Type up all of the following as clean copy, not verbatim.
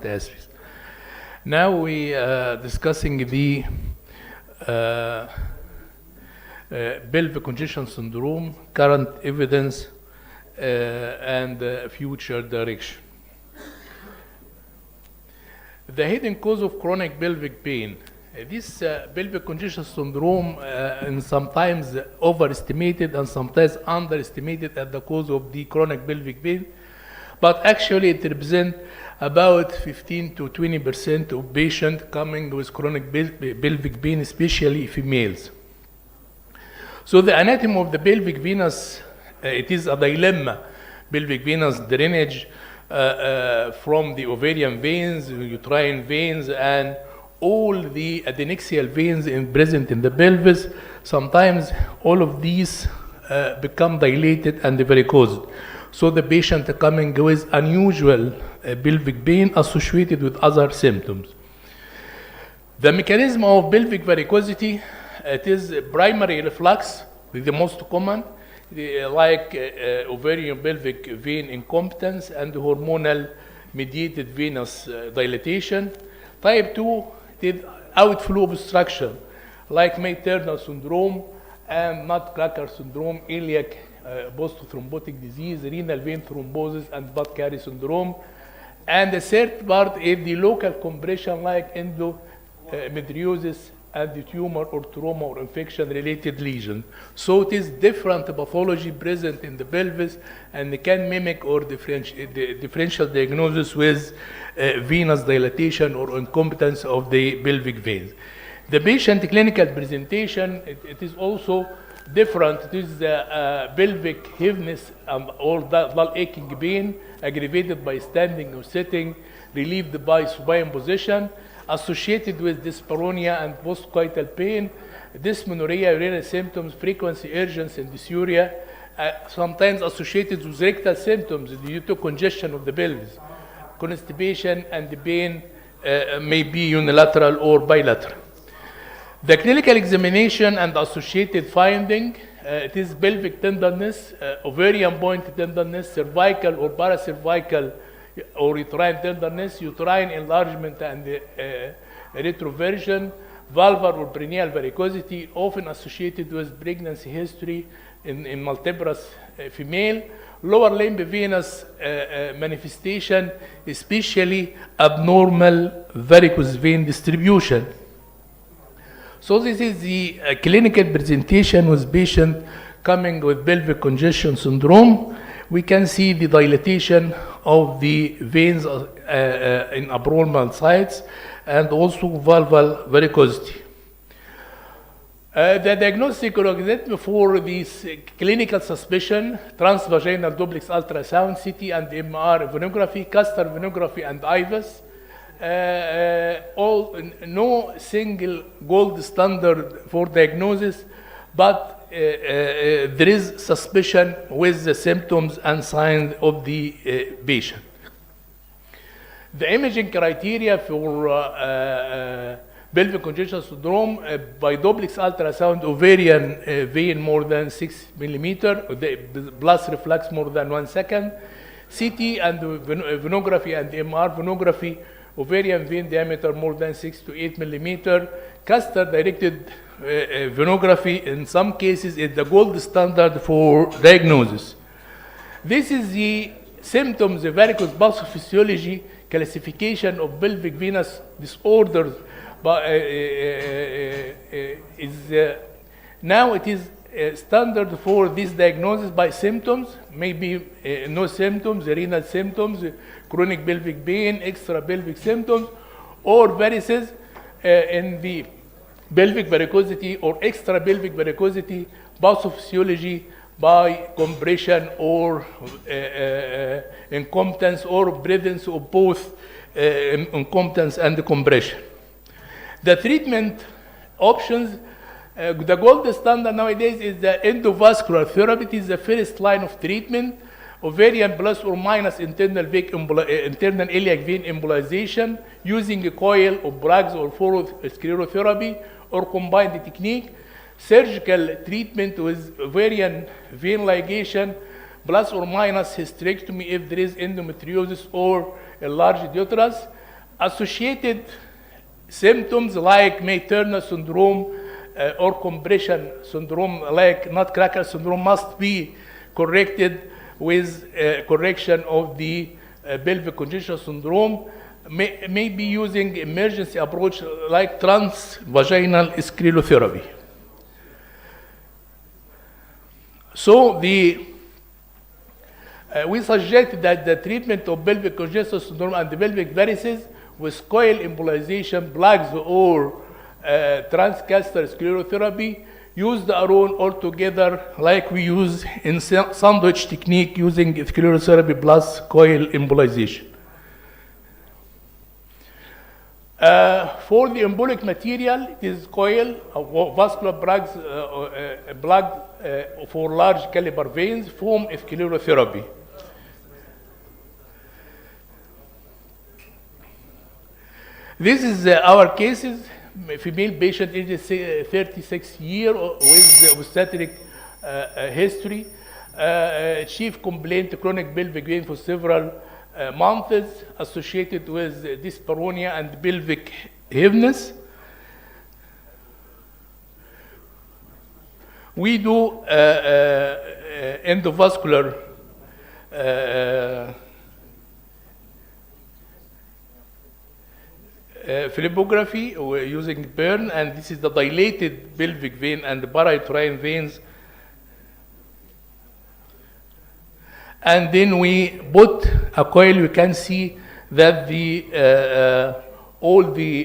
different aspects. Now we are discussing the pelvic congestion syndrome, current evidence, and future direction. The hidden cause of chronic pelvic pain. This pelvic congestion syndrome is sometimes overestimated and sometimes underestimated as the cause of the chronic pelvic pain, but actually it represents about 15 to 20% of patients coming with chronic pelvic pain, especially females. So the anatomy of the pelvic venous, it is a dilemma. Pelvic venous drainage from the ovarian veins, uterine veins, and all the adnexial veins present in the pelvis. Sometimes all of these become dilated and varicose. So the patient coming with unusual pelvic pain associated with other symptoms. The mechanism of pelvic varicosity, it is primary reflux, the most common, like ovarian pelvic vein incompetence and hormonal mediated venous dilatation. Type 2 is outflow obstruction, like May-Turner syndrome and Nutcracker syndrome, iliac post-thrombotic disease, renal vein thrombosis, and Budd-Chiari syndrome. And the third part is the local compression, like endometriosis and the tumor or trauma or infection-related lesion. So it is different pathology present in the pelvis and can mimic or differential diagnosis with venous dilatation or incompetence of the pelvic veins. The patient clinical presentation, it is also different. It is pelvic heaviness or dull aching pain aggravated by standing or sitting, relieved by supine position, associated with dyspareunia and postcoital pain, dysmenorrhea, urinary symptoms, frequency, urgency, and dysuria, sometimes associated with rectal symptoms due to congestion of the pelvis, constipation, and the pain may be unilateral or bilateral. The clinical examination and associated finding, it is pelvic tenderness, ovarian point tenderness, cervical or paracervical or uterine tenderness, uterine enlargement and retroversion, vulvar or perineal varicosity, often associated with pregnancy history in multiparous female, lower limb venous manifestation, especially abnormal varicose vein distribution. So this is the clinical presentation with patient coming with pelvic congestion syndrome. We can see the dilatation of the veins in abnormal sites and also vulval varicosity. The diagnostic algorithm for this clinical suspicion, transvaginal duplex ultrasound, CT and MR venography, castor venography, and IVUS. No single gold standard for diagnosis, but there is suspicion with the symptoms and signs of the patient. The imaging criteria for pelvic congestion syndrome by duplex ultrasound, ovarian vein more than 6 millimeter, plus reflux more than 1 second, CT and venography and MR venography, ovarian vein diameter more than 6 to 8 millimeter, castor directed venography in some cases is the gold standard for diagnosis. This is the symptoms, the varicose pathophysiology classification of pelvic venous disorders. Now it is standard for this diagnosis by symptoms, maybe no symptoms, renal symptoms, chronic pelvic pain, extra pelvic symptoms, or varices in the pelvic varicosity or extra pelvic varicosity pathophysiology by compression or incompetence or presence of both incompetence and compression. The treatment options, the gold standard nowadays is the endovascular therapy. It is the first line of treatment. Ovarian plus or minus internal iliac vein embolization using a coil of Braggs or forward sclerotherapy or combined technique. Surgical treatment with ovarian vein ligation plus or minus hysterectomy if there is endometriosis or a large uterus. Associated symptoms like May-Turner syndrome or compression syndrome like nutcracker syndrome must be corrected with correction of the pelvic congestion syndrome, may be using emergency approach like transvaginal sclerotherapy. So we suggest that the treatment of pelvic congestion syndrome and the pelvic varices with coil embolization, plugs, or transcaster sclerotherapy used alone or together like we use in sandwich technique using sclerotherapy plus coil embolization. For the embolic material, it is coil, vascular plugs, plug for large caliber veins, foam sclerotherapy. This is our cases. Female patient age 36 years with obstetric history. Chief complaint chronic pelvic pain for several months associated with dyspareunia and pelvic heaviness. We do endovascular phlebography using burn, and this is the dilated pelvic vein and the parauterine veins. And then we put a coil. You can see that all the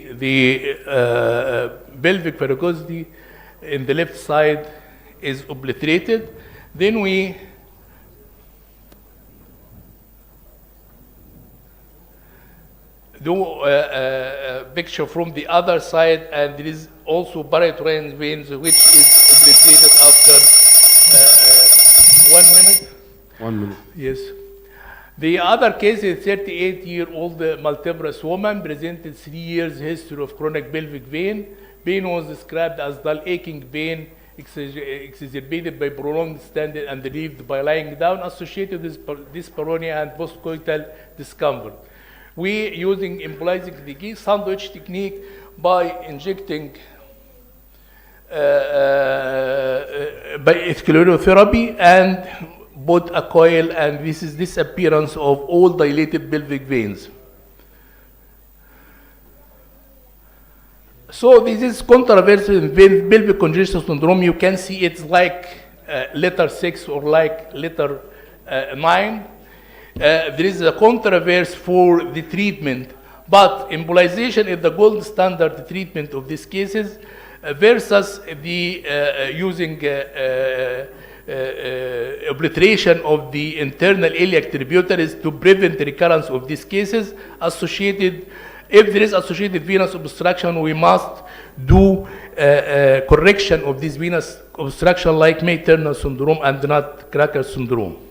pelvic varicosity in the left side is obliterated. Then we do a picture from the other side, and there is also parauterine veins which is obliterated after 1 minute. 1 minute. Yes. The other case is 38-year-old multiparous woman, presented 3 years history of chronic pelvic vein. Pain was described as dull aching pain, exacerbated by prolonged standing and relieved by lying down, associated with dyspareunia and postcoital discomfort. We using embolizing technique, sandwich technique, by injecting by sclerotherapy and put a coil, and this is disappearance of all dilated pelvic veins. So this is controversial in pelvic congestion syndrome. You can see it's like letter 6 or like letter 9. There is a controversy for the treatment, but embolization is the gold standard treatment of these cases versus the using obliteration of the internal iliac tributaries to prevent the recurrence of these cases associated. If there is associated venous obstruction, we must do correction of this venous obstruction like May-Turner syndrome and nutcracker syndrome.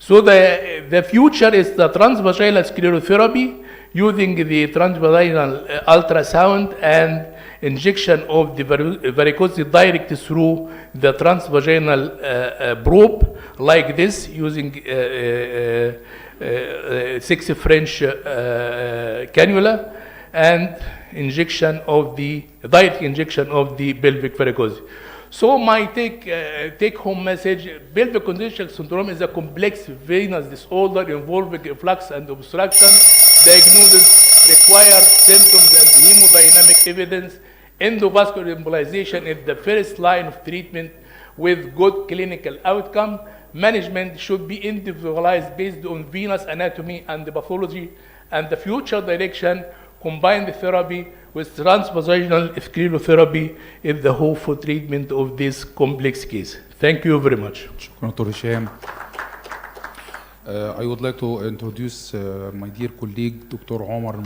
So the future is the transvaginal sclerotherapy using the transvaginal ultrasound and injection of the varicosity direct through the transvaginal probe like this using 6 French cannula and injection of the direct injection of the pelvic varicosity. So my take-home message: pelvic congestion syndrome is a complex venous disorder involving influx and obstruction. Diagnosis require symptoms and hemodynamic evidence. Endovascular embolization is the first line of treatment with good clinical outcome. Management should be individualized based on venous anatomy and the pathology, and the future direction combine the therapy with transvaginal sclerotherapy is the hope for treatment of this complex case. Thank you very much. شكرا دكتور هشام. I would like to introduce my dear colleague Dr. Omar.